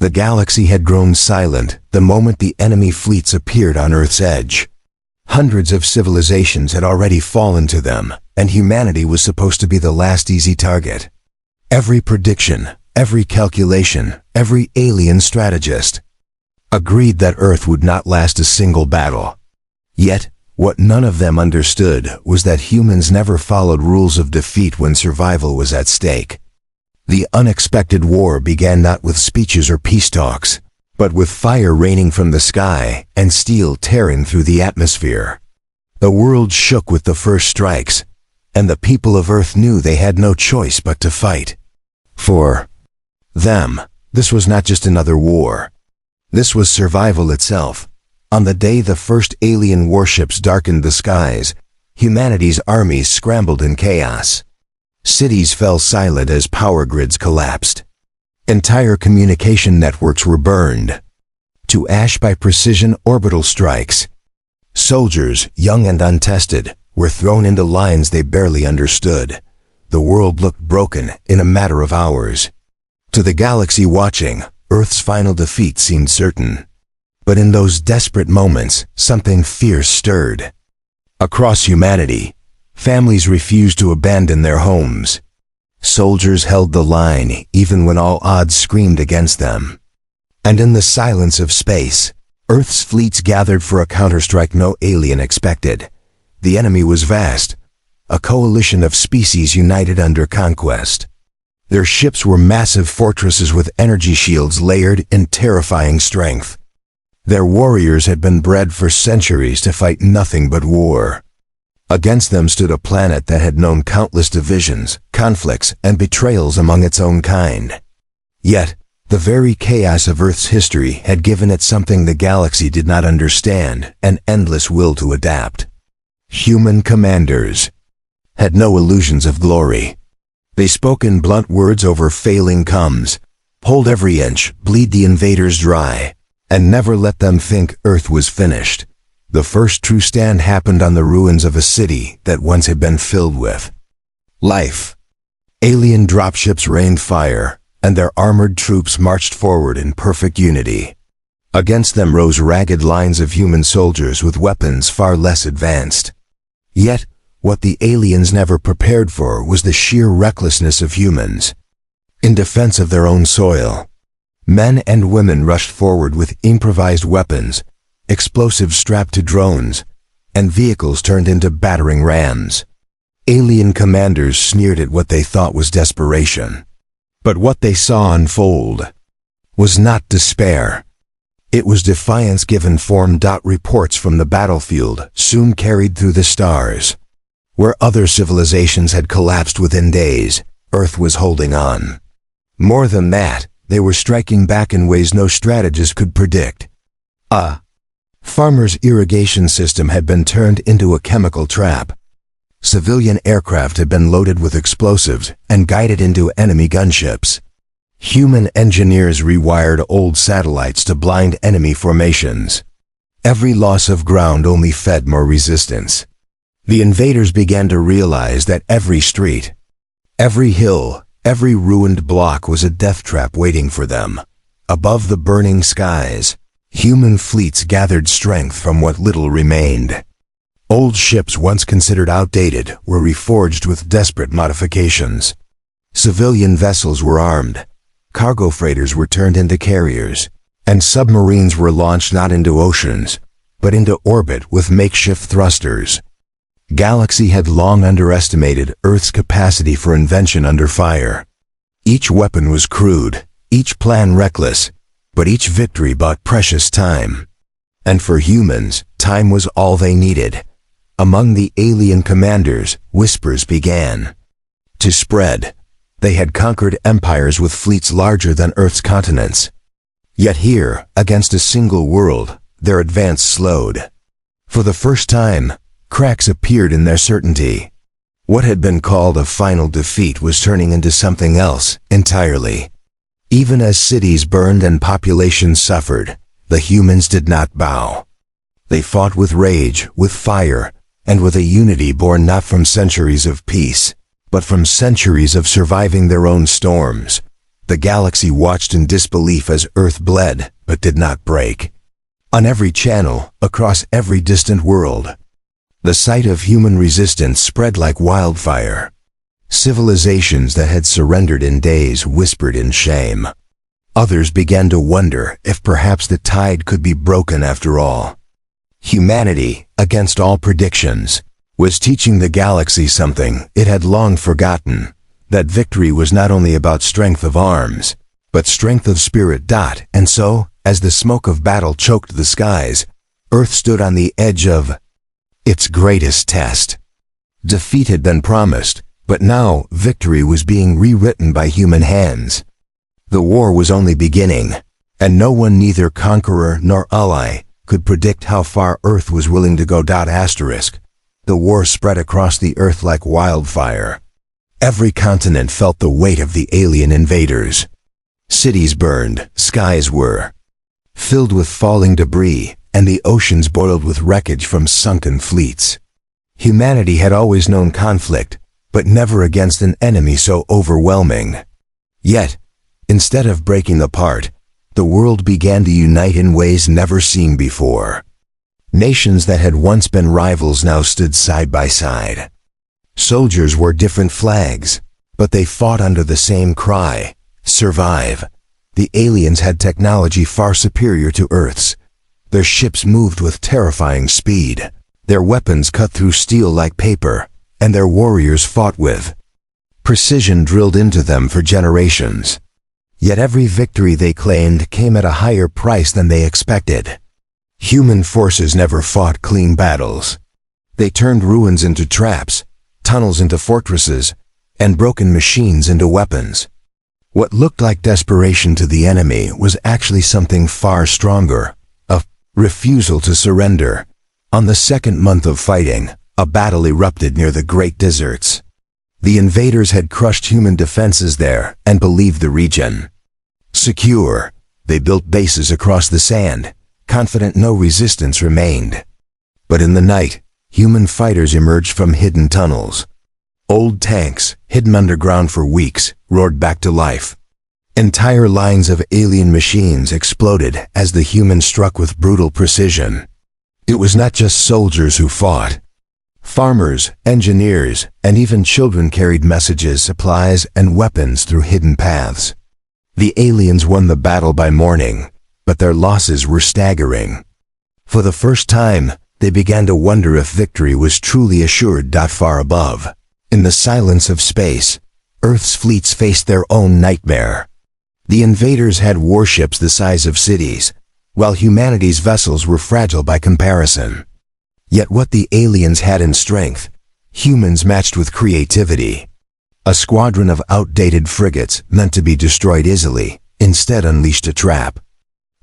The galaxy had grown silent the moment the enemy fleets appeared on Earth's edge. Hundreds of civilizations had already fallen to them, and humanity was supposed to be the last easy target. Every prediction, every calculation, every alien strategist agreed that Earth would not last a single battle. Yet, what none of them understood was that humans never followed rules of defeat when survival was at stake. The unexpected war began not with speeches or peace talks, but with fire raining from the sky and steel tearing through the atmosphere. The world shook with the first strikes, and the people of Earth knew they had no choice but to fight. For them, this was not just another war. This was survival itself. On the day the first alien warships darkened the skies, humanity's armies scrambled in chaos. Cities fell silent as power grids collapsed. Entire communication networks were burned to ash by precision orbital strikes. Soldiers, young and untested, were thrown into lines they barely understood. The world looked broken in a matter of hours. To the galaxy watching, Earth's final defeat seemed certain. But in those desperate moments, something fierce stirred. Across humanity, families refused to abandon their homes. Soldiers held the line even when all odds screamed against them. And in the silence of space, Earth's fleets gathered for a counterstrike no alien expected. The enemy was vast, a coalition of species united under conquest. Their ships were massive fortresses with energy shields layered in terrifying strength. Their warriors had been bred for centuries to fight nothing but war. Against them stood a planet that had known countless divisions, conflicts, and betrayals among its own kind. Yet, the very chaos of Earth's history had given it something the galaxy did not understand, an endless will to adapt. Human commanders had no illusions of glory. They spoke in blunt words over failing comes, hold every inch, bleed the invaders dry, and never let them think Earth was finished. The first true stand happened on the ruins of a city that once had been filled with life. Alien dropships rained fire, and their armored troops marched forward in perfect unity. Against them rose ragged lines of human soldiers with weapons far less advanced. Yet, what the aliens never prepared for was the sheer recklessness of humans. In defense of their own soil, men and women rushed forward with improvised weapons, explosives strapped to drones, and vehicles turned into battering rams. Alien commanders sneered at what they thought was desperation. But what they saw unfold was not despair. It was defiance given form. Reports from the battlefield soon carried through the stars. Where other civilizations had collapsed within days, Earth was holding on. More than that, they were striking back in ways no strategist could predict. A farmer's irrigation system had been turned into a chemical trap. Civilian aircraft had been loaded with explosives and guided into enemy gunships. Human engineers rewired old satellites to blind enemy formations. Every loss of ground only fed more resistance. The invaders began to realize that every street, every hill, every ruined block was a death trap waiting for them. Above the burning skies, human fleets gathered strength from what little remained. Old ships once considered outdated were reforged with desperate modifications. Civilian vessels were armed, cargo freighters were turned into carriers, and submarines were launched not into oceans, but into orbit with makeshift thrusters. Galaxy had long underestimated Earth's capacity for invention under fire. Each weapon was crude, each plan reckless, but each victory bought precious time. And for humans, time was all they needed. Among the alien commanders, whispers began to spread. They had conquered empires with fleets larger than Earth's continents. Yet here, against a single world, their advance slowed. For the first time, cracks appeared in their certainty. What had been called a final defeat was turning into something else entirely. Even as cities burned and populations suffered, the humans did not bow. They fought with rage, with fire, and with a unity born not from centuries of peace, but from centuries of surviving their own storms. The galaxy watched in disbelief as Earth bled, but did not break. On every channel, across every distant world, the sight of human resistance spread like wildfire. Civilizations that had surrendered in days whispered in shame. Others began to wonder if perhaps the tide could be broken after all. Humanity, against all predictions, was teaching the galaxy something it had long forgotten, that victory was not only about strength of arms, but strength of spirit. And so, as the smoke of battle choked the skies, Earth stood on the edge of its greatest test. Defeated than promised, but now victory was being rewritten by human hands. The war was only beginning, and no one, neither conqueror nor ally, could predict how far Earth was willing to go. The war spread across the Earth like wildfire. Every continent felt the weight of the alien invaders. Cities burned, skies were filled with falling debris, and the oceans boiled with wreckage from sunken fleets. Humanity had always known conflict, but never against an enemy so overwhelming. Yet, instead of breaking apart, the world began to unite in ways never seen before. Nations that had once been rivals now stood side by side. Soldiers wore different flags, but they fought under the same cry: survive. The aliens had technology far superior to Earth's. Their ships moved with terrifying speed. Their weapons cut through steel like paper, and their warriors fought with precision drilled into them for generations. Yet every victory they claimed came at a higher price than they expected. Human forces never fought clean battles. They turned ruins into traps, tunnels into fortresses, and broken machines into weapons. What looked like desperation to the enemy was actually something far stronger: a refusal to surrender. On the second month of fighting, a battle erupted near the Great Deserts. The invaders had crushed human defenses there and believed the region secure. They built bases across the sand, confident no resistance remained. But in the night, human fighters emerged from hidden tunnels. Old tanks, hidden underground for weeks, roared back to life. Entire lines of alien machines exploded as the humans struck with brutal precision. It was not just soldiers who fought. Farmers, engineers, and even children carried messages, supplies, and weapons through hidden paths. The aliens won the battle by morning, but their losses were staggering. For the first time, they began to wonder if victory was truly assured. Far above, in the silence of space, Earth's fleets faced their own nightmare. The invaders had warships the size of cities, while humanity's vessels were fragile by comparison. Yet what the aliens had in strength, humans matched with creativity. A squadron of outdated frigates meant to be destroyed easily, instead unleashed a trap.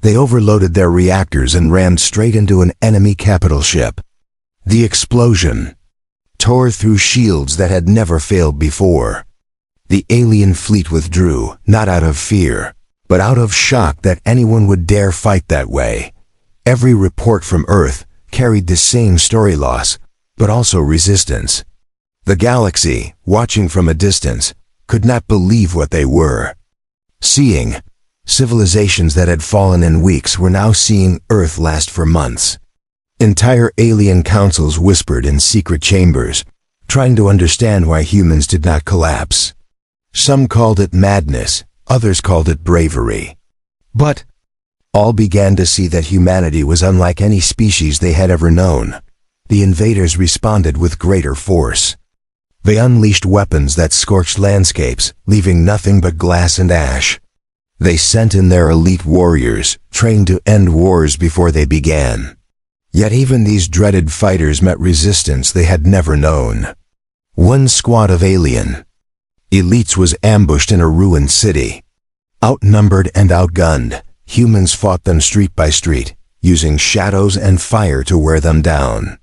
They overloaded their reactors and rammed straight into an enemy capital ship. The explosion tore through shields that had never failed before. The alien fleet withdrew, not out of fear, but out of shock that anyone would dare fight that way. Every report from Earth carried the same story: loss, but also resistance. The galaxy, watching from a distance, could not believe what they were seeing. Civilizations that had fallen in weeks were now seeing Earth last for months. Entire alien councils whispered in secret chambers, trying to understand why humans did not collapse. Some called it madness, others called it bravery. But all began to see that humanity was unlike any species they had ever known. The invaders responded with greater force. They unleashed weapons that scorched landscapes, leaving nothing but glass and ash. They sent in their elite warriors, trained to end wars before they began. Yet even these dreaded fighters met resistance they had never known. One squad of alien elites was ambushed in a ruined city. Outnumbered and outgunned, humans fought them street by street, using shadows and fire to wear them down.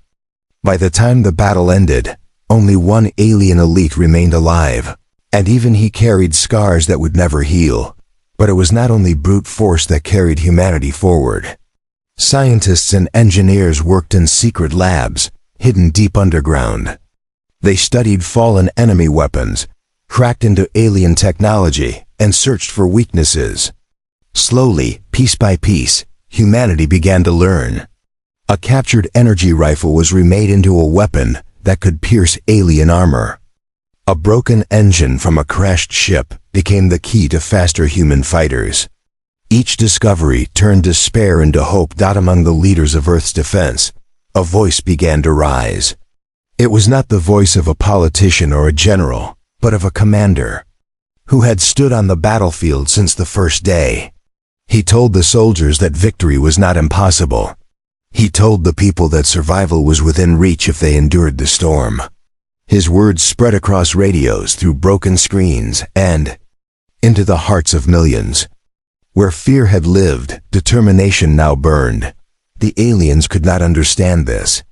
By the time the battle ended, only one alien elite remained alive, and even he carried scars that would never heal. But it was not only brute force that carried humanity forward. Scientists and engineers worked in secret labs, hidden deep underground. They studied fallen enemy weapons, cracked into alien technology, and searched for weaknesses. Slowly, piece by piece, humanity began to learn. A captured energy rifle was remade into a weapon that could pierce alien armor. A broken engine from a crashed ship became the key to faster human fighters. Each discovery turned despair into hope. Among the leaders of Earth's defense, a voice began to rise. It was not the voice of a politician or a general, but of a commander who had stood on the battlefield since the first day. He told the soldiers that victory was not impossible. He told the people that survival was within reach if they endured the storm. His words spread across radios, through broken screens, and into the hearts of millions. Where fear had lived, determination now burned. The aliens could not understand this.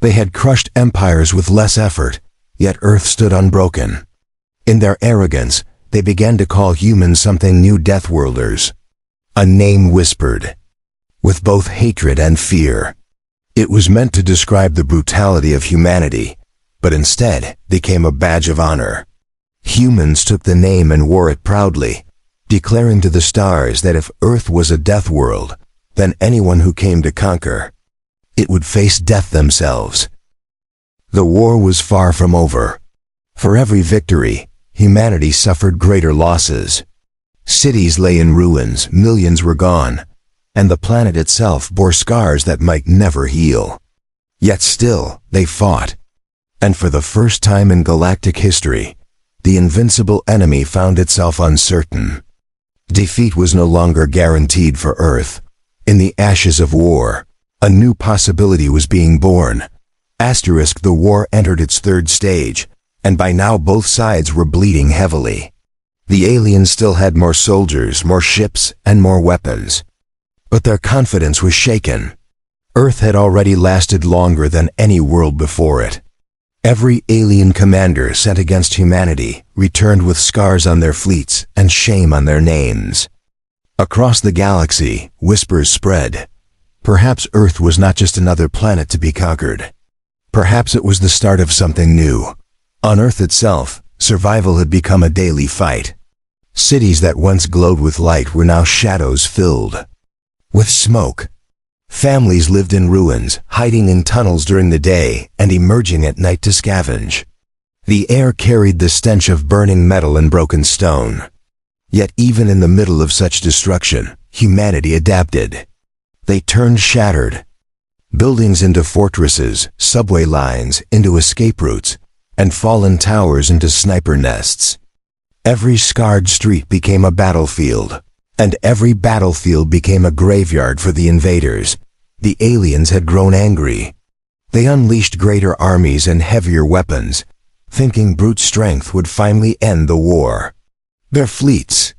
They had crushed empires with less effort, yet Earth stood unbroken. In their arrogance, they began to call humans something new: Deathworlders. A name whispered, with both hatred and fear. It was meant to describe the brutality of humanity, but instead became a badge of honor. Humans took the name and wore it proudly, declaring to the stars that if Earth was a death world, then anyone who came to conquer it would face death themselves. The war was far from over. For every victory, humanity suffered greater losses. Cities lay in ruins, millions were gone, and the planet itself bore scars that might never heal. Yet still, they fought. And for the first time in galactic history, the invincible enemy found itself uncertain. Defeat was no longer guaranteed for Earth. In the ashes of war, a new possibility was being born. The war entered its third stage, and by now both sides were bleeding heavily. The aliens still had more soldiers, more ships, and more weapons. But their confidence was shaken. Earth had already lasted longer than any world before it. Every alien commander sent against humanity returned with scars on their fleets and shame on their names. Across the galaxy, whispers spread. Perhaps Earth was not just another planet to be conquered. Perhaps it was the start of something new. On Earth itself, survival had become a daily fight. Cities that once glowed with light were now shadows filled with smoke. Families lived in ruins, hiding in tunnels during the day and emerging at night to scavenge. The air carried the stench of burning metal and broken stone. Yet even in the middle of such destruction, humanity adapted. They turned shattered buildings into fortresses, subway lines into escape routes, and fallen towers into sniper nests. Every scarred street became a battlefield, and every battlefield became a graveyard for the invaders. The aliens had grown angry. They unleashed greater armies and heavier weapons, thinking brute strength would finally end the war. Their fleets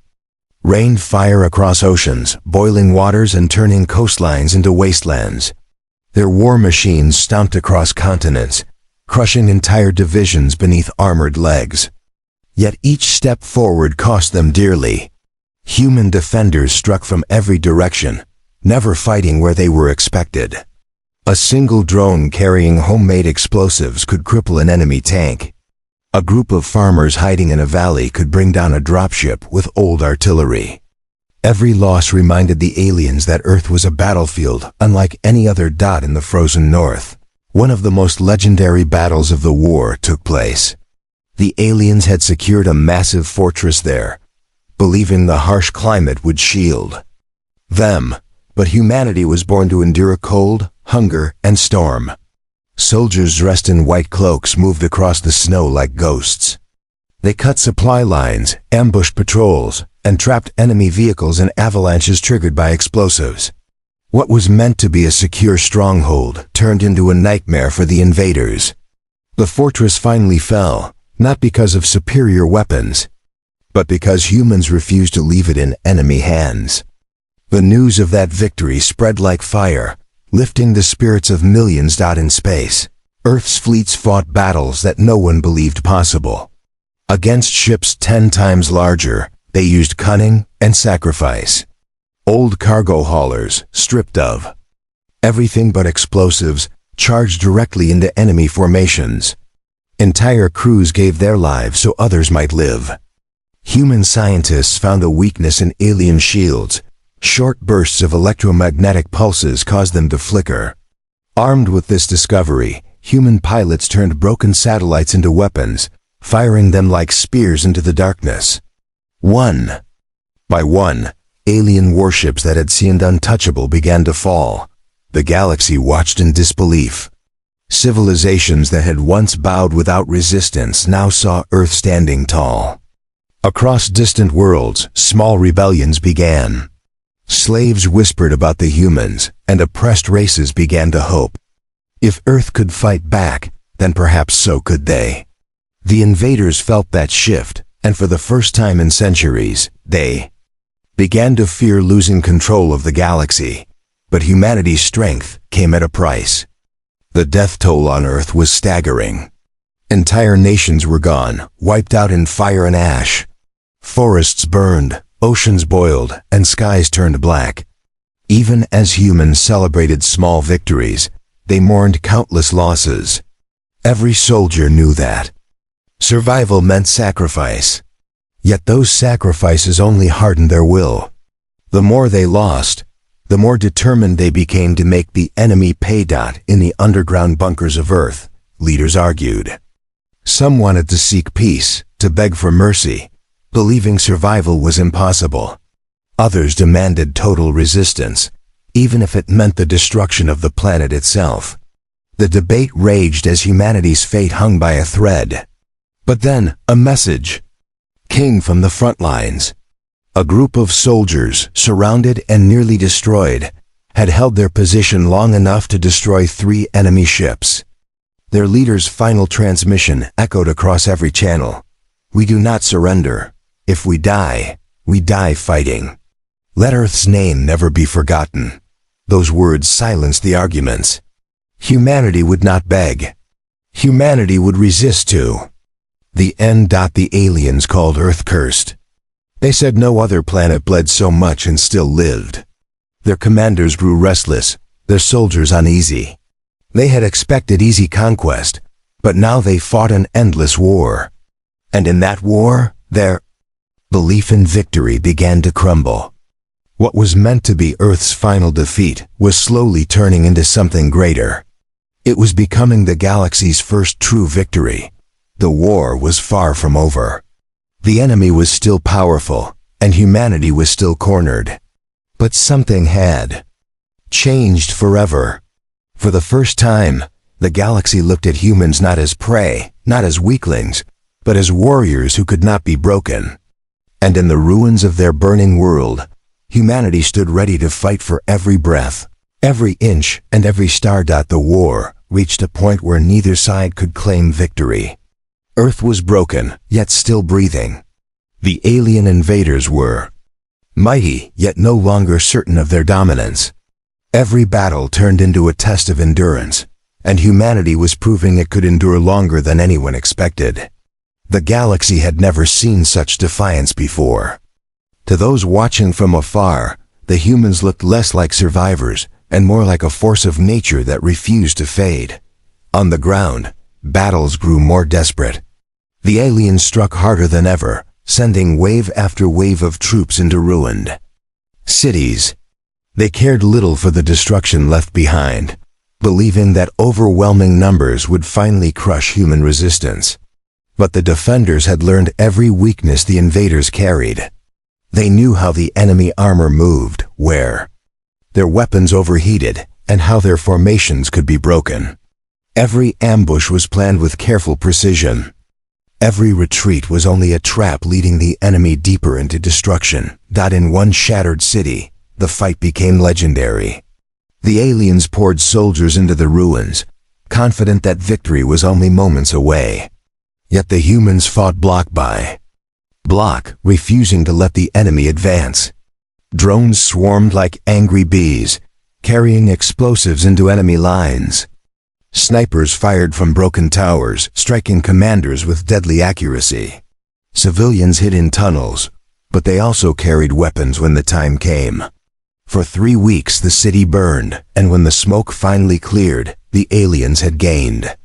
rained fire across oceans, boiling waters and turning coastlines into wastelands. Their war machines stomped across continents, crushing entire divisions beneath armored legs. Yet each step forward cost them dearly. Human defenders struck from every direction, never fighting where they were expected. A single drone carrying homemade explosives could cripple an enemy tank. A group of farmers hiding in a valley could bring down a dropship with old artillery. Every loss reminded the aliens that Earth was a battlefield unlike any other dot in the frozen north. One of the most legendary battles of the war took place. The aliens had secured a massive fortress there, believing the harsh climate would shield them. But humanity was born to endure cold, hunger, and storm. Soldiers dressed in white cloaks moved across the snow like ghosts. They cut supply lines, ambushed patrols, and trapped enemy vehicles in avalanches triggered by explosives. What was meant to be a secure stronghold turned into a nightmare for the invaders. The fortress finally fell, not because of superior weapons, but because humans refused to leave it in enemy hands. The news of that victory spread like fire, lifting the spirits of millions. In space, Earth's fleets fought battles that no one believed possible. Against ships 10 times larger, they used cunning and sacrifice. Old cargo haulers, stripped of everything but explosives, charged directly into enemy formations. Entire crews gave their lives so others might live. Human scientists found a weakness in alien shields. Short bursts of electromagnetic pulses caused them to flicker. Armed with this discovery, human pilots turned broken satellites into weapons, firing them like spears into the darkness. One by one, alien warships that had seemed untouchable began to fall. The galaxy watched in disbelief. Civilizations that had once bowed without resistance now saw Earth standing tall. Across distant worlds, small rebellions began. Slaves whispered about the humans, and oppressed races began to hope. If Earth could fight back, then perhaps so could they. The invaders felt that shift, and for the first time in centuries, they began to fear losing control of the galaxy. But humanity's strength came at a price. The death toll on Earth was staggering. Entire nations were gone, wiped out in fire and ash. Forests burned, oceans boiled, and skies turned black. Even as humans celebrated small victories, they mourned countless losses. Every soldier knew that survival meant sacrifice. Yet those sacrifices only hardened their will. The more they lost, the more determined they became to make the enemy pay. In the underground bunkers of Earth, leaders argued. Some wanted to seek peace, to beg for mercy, believing survival was impossible. Others demanded total resistance, even if it meant the destruction of the planet itself. The debate raged as humanity's fate hung by a thread. But then, a message came from the front lines. A group of soldiers, surrounded and nearly destroyed, had held their position long enough to destroy 3 enemy ships. Their leader's final transmission echoed across every channel. "We do not surrender. If we die fighting. Let Earth's name never be forgotten." Those words silenced the arguments. Humanity would not beg. Humanity would resist too. The end. The aliens called Earth cursed. They said no other planet bled so much and still lived. Their commanders grew restless, their soldiers uneasy. They had expected easy conquest, but now they fought an endless war. And in that war, their belief in victory began to crumble. What was meant to be Earth's final defeat was slowly turning into something greater. It was becoming the galaxy's first true victory. The war was far from over. The enemy was still powerful, and humanity was still cornered. But something had changed forever. For the first time, the galaxy looked at humans not as prey, not as weaklings, but as warriors who could not be broken. And in the ruins of their burning world, humanity stood ready to fight for every breath, every inch, and every star. The war reached a point where neither side could claim victory. Earth was broken, yet still breathing. The alien invaders were mighty, yet no longer certain of their dominance. Every battle turned into a test of endurance, and humanity was proving it could endure longer than anyone expected. The galaxy had never seen such defiance before. To those watching from afar, the humans looked less like survivors and more like a force of nature that refused to fade. On the ground, battles grew more desperate. The aliens struck harder than ever, sending wave after wave of troops into ruined cities. They cared little for the destruction left behind, believing that overwhelming numbers would finally crush human resistance. But the defenders had learned every weakness the invaders carried. They knew how the enemy armor moved, where their weapons overheated, and how their formations could be broken. Every ambush was planned with careful precision. Every retreat was only a trap leading the enemy deeper into destruction. In one shattered city, the fight became legendary. The aliens poured soldiers into the ruins, confident that victory was only moments away. Yet the humans fought block by block, refusing to let the enemy advance. Drones swarmed like angry bees, carrying explosives into enemy lines. Snipers fired from broken towers, striking commanders with deadly accuracy. Civilians hid in tunnels, but they also carried weapons when the time came. For 3 weeks the city burned, and when the smoke finally cleared, the aliens had gained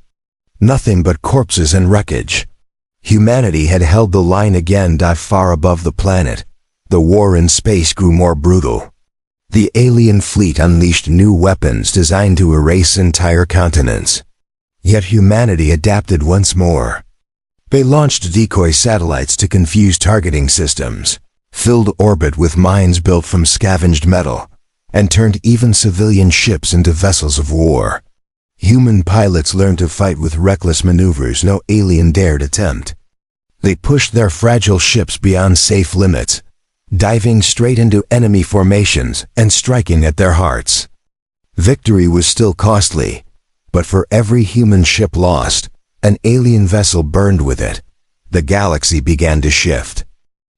nothing but corpses and wreckage. Humanity had held the line again. Far above the planet, the war in space grew more brutal. The alien fleet unleashed new weapons designed to erase entire continents. Yet humanity adapted once more. They launched decoy satellites to confuse targeting systems, filled orbit with mines built from scavenged metal, and turned even civilian ships into vessels of war. Human pilots learned to fight with reckless maneuvers no alien dared attempt. They pushed their fragile ships beyond safe limits, diving straight into enemy formations and striking at their hearts. Victory was still costly, but for every human ship lost, an alien vessel burned with it. The galaxy began to shift.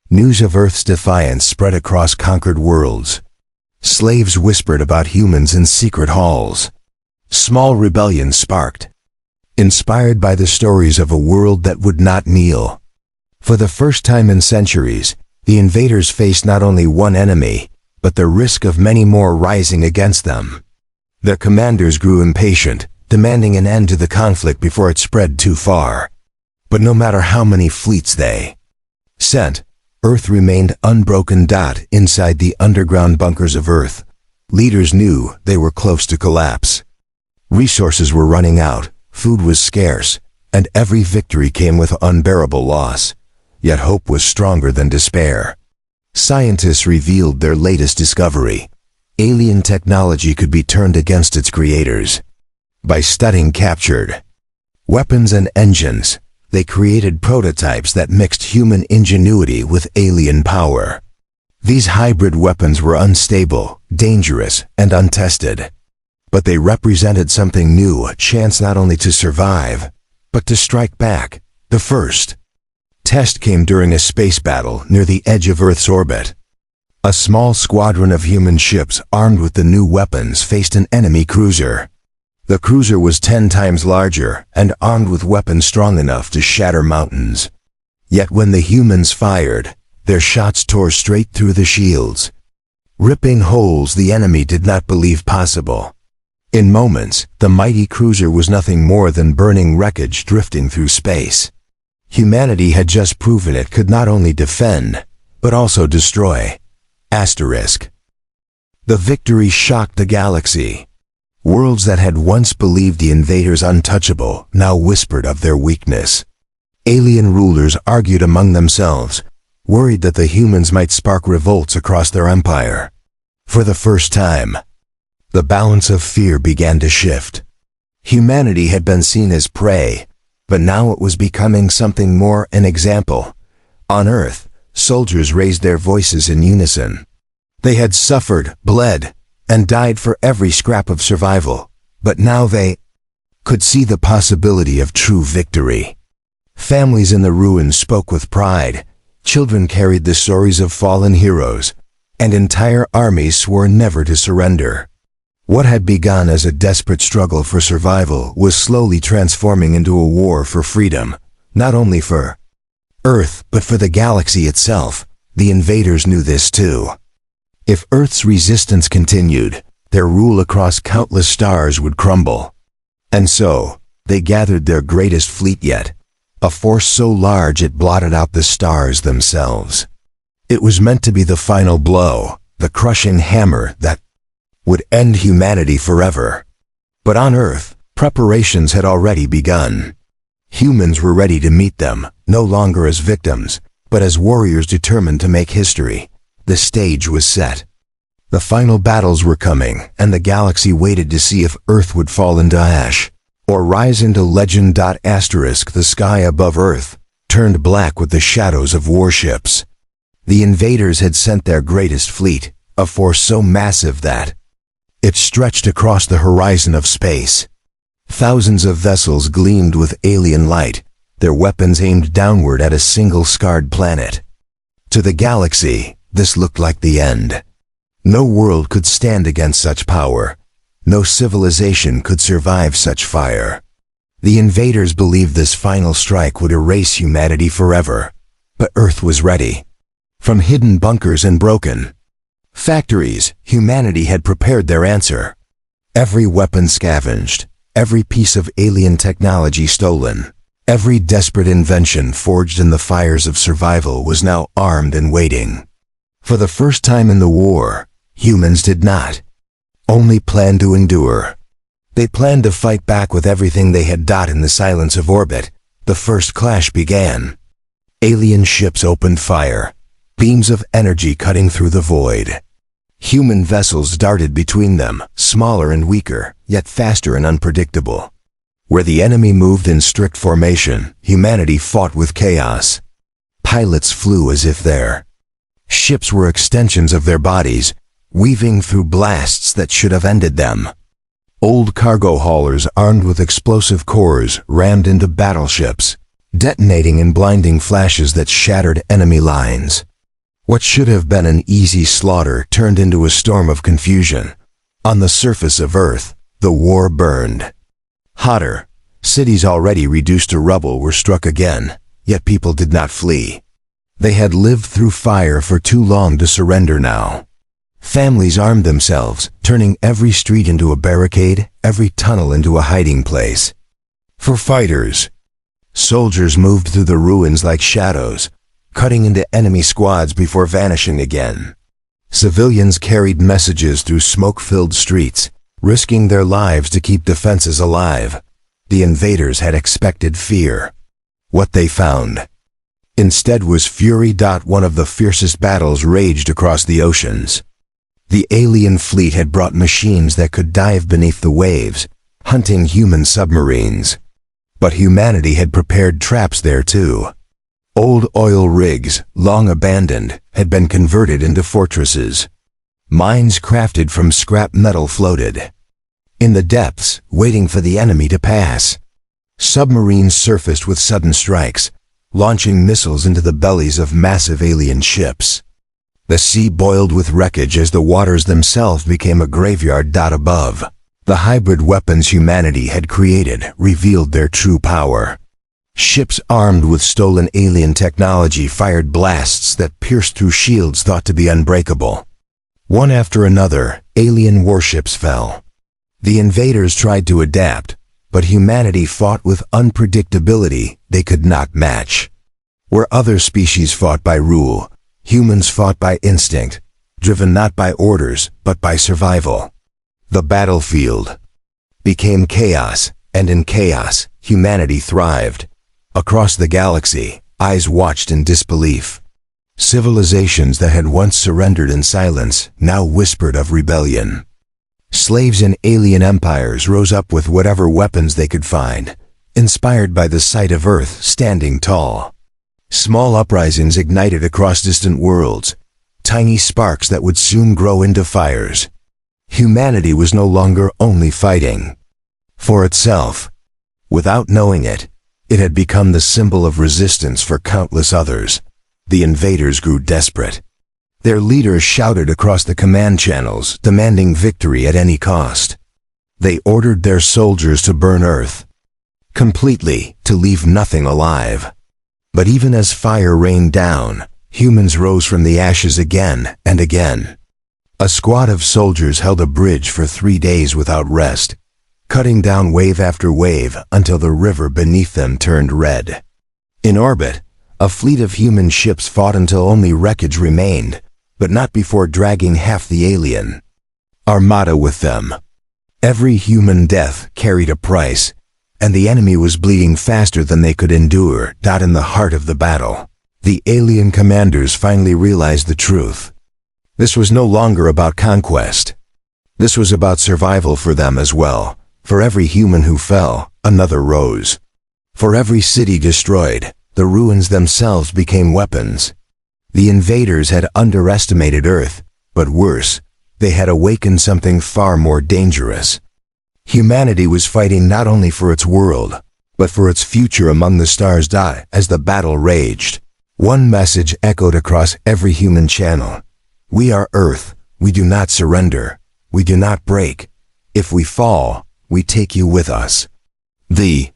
News of Earth's defiance spread across conquered worlds. Slaves whispered about humans in secret halls. Small rebellions sparked, inspired by the stories of a world that would not kneel. For the first time in centuries, the invaders faced not only one enemy, but the risk of many more rising against them. Their commanders grew impatient, demanding an end to the conflict before it spread too far. But no matter how many fleets they sent, Earth remained unbroken. Inside the underground bunkers of Earth, leaders knew they were close to collapse. Resources were running out, food was scarce, and every victory came with unbearable loss. Yet hope was stronger than despair. Scientists revealed their latest discovery. Alien technology could be turned against its creators. By studying captured weapons and engines, they created prototypes that mixed human ingenuity with alien power. These hybrid weapons were unstable, dangerous, and untested. But they represented something new, a chance not only to survive, but to strike back. The first test came during a space battle near the edge of Earth's orbit. A small squadron of human ships armed with the new weapons faced an enemy cruiser. The cruiser was 10 times larger and armed with weapons strong enough to shatter mountains. Yet when the humans fired, their shots tore straight through the shields, ripping holes the enemy did not believe possible. In moments, the mighty cruiser was nothing more than burning wreckage drifting through space. Humanity had just proven it could not only defend, but also destroy. Asterisk. The victory shocked the galaxy. Worlds that had once believed the invaders untouchable now whispered of their weakness. Alien rulers argued among themselves, worried that the humans might spark revolts across their empire. For the first time, the balance of fear began to shift. Humanity had been seen as prey, but now it was becoming something more, an example. On Earth, soldiers raised their voices in unison. They had suffered, bled, and died for every scrap of survival, but now they could see the possibility of true victory. Families in the ruins spoke with pride, children carried the stories of fallen heroes, and entire armies swore never to surrender. What had begun as a desperate struggle for survival was slowly transforming into a war for freedom, not only for Earth but for the galaxy itself. The invaders knew this too. If Earth's resistance continued, their rule across countless stars would crumble. And so, they gathered their greatest fleet yet, a force so large it blotted out the stars themselves. It was meant to be the final blow, the crushing hammer that would end humanity forever. But on Earth, preparations had already begun. Humans were ready to meet them, no longer as victims, but as warriors determined to make history. The stage was set. The final battles were coming, and the galaxy waited to see if Earth would fall into ash, or rise into legend. Asterisk. The sky above Earth turned black with the shadows of warships. The invaders had sent their greatest fleet, a force so massive that it stretched across the horizon of space. Thousands of vessels gleamed with alien light, their weapons aimed downward at a single scarred planet. To the galaxy, this looked like the end. No world could stand against such power. No civilization could survive such fire. The invaders believed this final strike would erase humanity forever. But Earth was ready. From hidden bunkers and broken factories, humanity had prepared their answer. Every weapon scavenged, every piece of alien technology stolen, Every desperate invention forged in the fires of survival was now armed and waiting. For the first time in the war, humans did not only plan to endure. They planned to fight back with everything they had. In the silence of orbit, the first clash began. Alien ships opened fire, beams of energy cutting through the void. Human vessels darted between them, smaller and weaker, yet faster and unpredictable. Where the enemy moved in strict formation, humanity fought with chaos. Pilots flew as if their ships were extensions of their bodies, weaving through blasts that should have ended them. Old cargo haulers armed with explosive cores rammed into battleships, detonating in blinding flashes that shattered enemy lines. What should have been an easy slaughter turned into a storm of confusion. On the surface of Earth, the war burned. Hotter, cities already reduced to rubble were struck again, yet people did not flee. They had lived through fire for too long to surrender now. Families armed themselves, turning every street into a barricade, every tunnel into a hiding place. For fighters, soldiers moved through the ruins like shadows, cutting into enemy squads before vanishing again. Civilians carried messages through smoke-filled streets, risking their lives to keep defenses alive. The invaders had expected fear. What they found instead was fury. One of the fiercest battles raged across the oceans. The alien fleet had brought machines that could dive beneath the waves, hunting human submarines. But humanity had prepared traps there too. Old oil rigs, long abandoned, had been converted into fortresses. Mines crafted from scrap metal floated in the depths, waiting for the enemy to pass. Submarines surfaced with sudden strikes, launching missiles into the bellies of massive alien ships. The sea boiled with wreckage as the waters themselves became a graveyard. Above, the hybrid weapons humanity had created revealed their true power. Ships armed with stolen alien technology fired blasts that pierced through shields thought to be unbreakable. One after another, alien warships fell. The invaders tried to adapt, but humanity fought with unpredictability they could not match. Where other species fought by rule, humans fought by instinct, driven not by orders, but by survival. The battlefield became chaos, and in chaos, humanity thrived. Across the galaxy, eyes watched in disbelief. Civilizations that had once surrendered in silence now whispered of rebellion. Slaves in alien empires rose up with whatever weapons they could find, inspired by the sight of Earth standing tall. Small uprisings ignited across distant worlds, tiny sparks that would soon grow into fires. Humanity was no longer only fighting for itself. Without knowing it, it had become the symbol of resistance for countless others. The invaders grew desperate. Their leaders shouted across the command channels, demanding victory at any cost. They ordered their soldiers to burn Earth completely, to leave nothing alive. But even as fire rained down, humans rose from the ashes again and again. A squad of soldiers held a bridge for 3 days without rest, cutting down wave after wave until the river beneath them turned red. In orbit, a fleet of human ships fought until only wreckage remained, but not before dragging half the alien armada with them. Every human death carried a price, and the enemy was bleeding faster than they could endure. In the heart of the battle, the alien commanders finally realized the truth. This was no longer about conquest. This was about survival for them as well. For every human who fell, another rose. For every city destroyed, the ruins themselves became weapons. The invaders had underestimated Earth, but worse, they had awakened something far more dangerous. Humanity was fighting not only for its world, but for its future among the stars. As the battle raged, one message echoed across every human channel. We are Earth. We do not surrender. We do not break. If we fall, we take you with us. The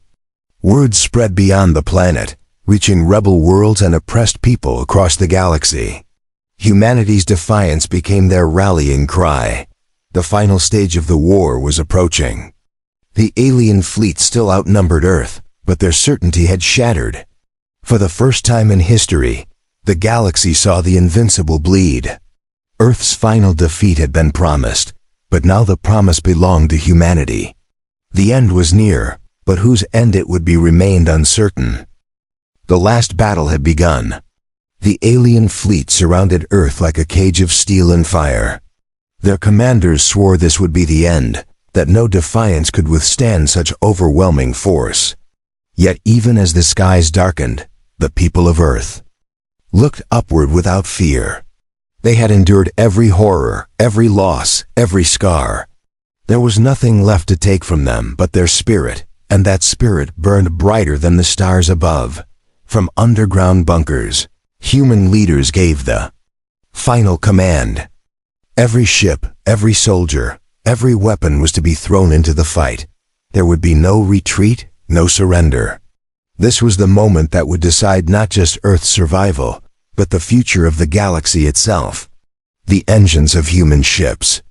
word spread beyond the planet, reaching rebel worlds and oppressed people across the galaxy. Humanity's defiance became their rallying cry. The final stage of the war was approaching. The alien fleet still outnumbered Earth, but their certainty had shattered. For the first time in history, the galaxy saw the invincible bleed. Earth's final defeat had been promised, but now the promise belonged to humanity. The end was near, but whose end it would be remained uncertain. The last battle had begun. The alien fleet surrounded Earth like a cage of steel and fire. Their commanders swore this would be the end, that no defiance could withstand such overwhelming force. Yet even as the skies darkened, the people of Earth looked upward without fear. They had endured every horror, every loss, every scar. There was nothing left to take from them but their spirit, and that spirit burned brighter than the stars above. From underground bunkers, human leaders gave the final command. Every ship, every soldier, every weapon was to be thrown into the fight. There would be no retreat, no surrender. This was the moment that would decide not just Earth's survival, but the future of the galaxy itself. The engines of human ships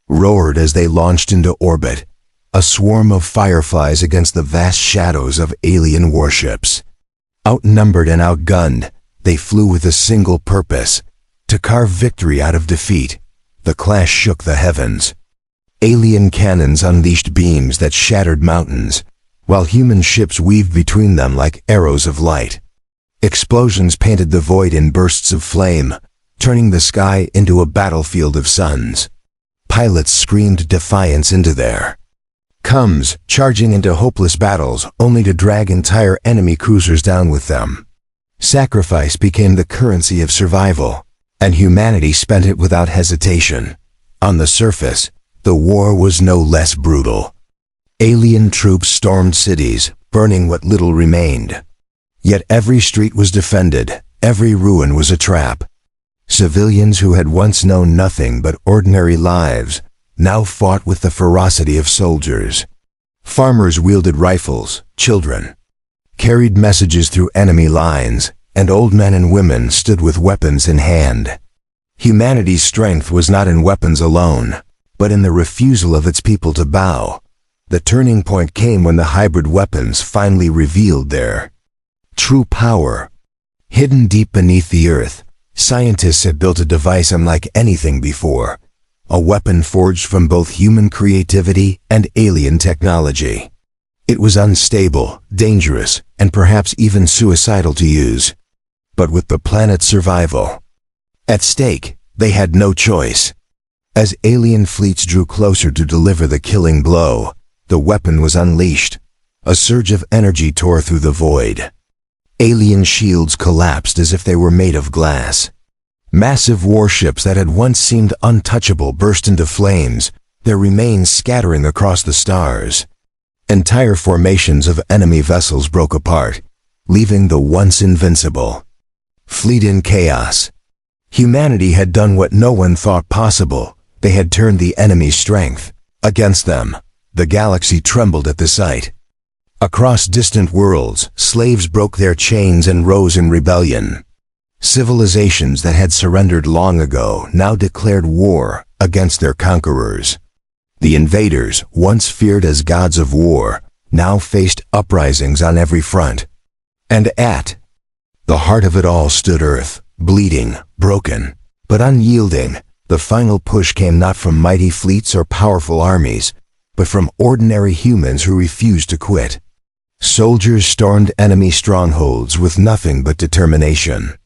roared as they launched into orbit, a swarm of fireflies against the vast shadows of alien warships. Outnumbered and outgunned, they flew with a single purpose: to carve victory out of defeat. The clash shook the heavens. Alien cannons unleashed beams that shattered mountains, while human ships weaved between them like arrows of light. Explosions painted the void in bursts of flame, turning the sky into a battlefield of suns. Pilots screamed defiance into their comes, charging into hopeless battles only to drag entire enemy cruisers down with them. Sacrifice became the currency of survival, and humanity spent it without hesitation. On the surface, the war was no less brutal. Alien troops stormed cities, burning what little remained. Yet every street was defended, every ruin was a trap. Civilians who had once known nothing but ordinary lives now fought with the ferocity of soldiers. Farmers wielded rifles, children carried messages through enemy lines, and old men and women stood with weapons in hand. Humanity's strength was not in weapons alone, but in the refusal of its people to bow. The turning point came when the hybrid weapons finally revealed their true power. Hidden deep beneath the Earth, scientists had built a device unlike anything before, a weapon forged from both human creativity and alien technology. It was unstable, dangerous, and perhaps even suicidal to use. But with the planet's survival at stake, they had no choice. As alien fleets drew closer to deliver the killing blow, the weapon was unleashed. A surge of energy tore through the void. Alien shields collapsed as if they were made of glass. Massive warships that had once seemed untouchable burst into flames, their remains scattering across the stars. Entire formations of enemy vessels broke apart, leaving the once invincible fleet in chaos. Humanity had done what no one thought possible. They had turned the enemy's strength against them. The galaxy trembled at the sight. Across distant worlds, slaves broke their chains and rose in rebellion. Civilizations that had surrendered long ago now declared war against their conquerors. The invaders, once feared as gods of war, now faced uprisings on every front. And at the heart of it all stood Earth, bleeding, broken, but unyielding. The final push came not from mighty fleets or powerful armies, but from ordinary humans who refused to quit. Soldiers stormed enemy strongholds with nothing but determination.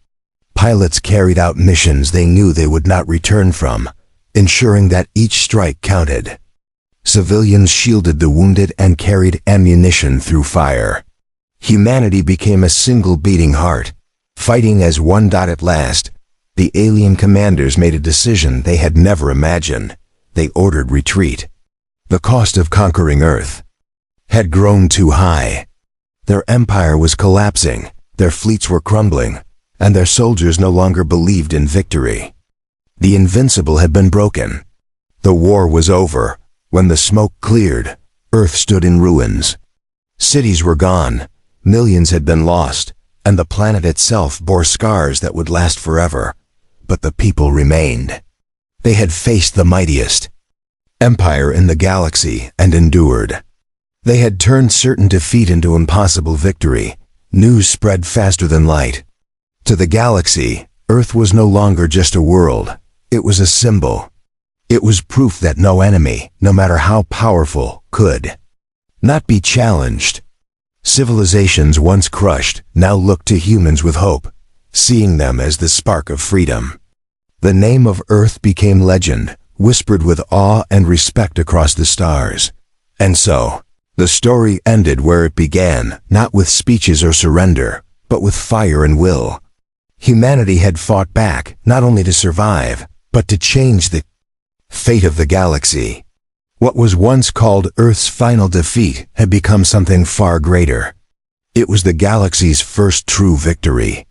Pilots carried out missions they knew they would not return from, ensuring that each strike counted. Civilians shielded the wounded and carried ammunition through fire. Humanity became a single beating heart, fighting as one. At last, the alien commanders made a decision they had never imagined. They ordered retreat. The cost of conquering Earth had grown too high. Their empire was collapsing, their fleets were crumbling, and their soldiers no longer believed in victory. The invincible had been broken. The war was over. When the smoke cleared, Earth stood in ruins. Cities were gone, millions had been lost, and the planet itself bore scars that would last forever. But the people remained. They had faced the mightiest empire in the galaxy and endured. They had turned certain defeat into impossible victory. News spread faster than light. To the galaxy, Earth was no longer just a world. It was a symbol. It was proof that no enemy, no matter how powerful, could not be challenged. Civilizations once crushed now looked to humans with hope, seeing them as the spark of freedom. The name of Earth became legend, whispered with awe and respect across the stars. And so, the story ended where it began, not with speeches or surrender, but with fire and will. Humanity had fought back, not only to survive, but to change the fate of the galaxy. What was once called Earth's final defeat had become something far greater. It was the galaxy's first true victory.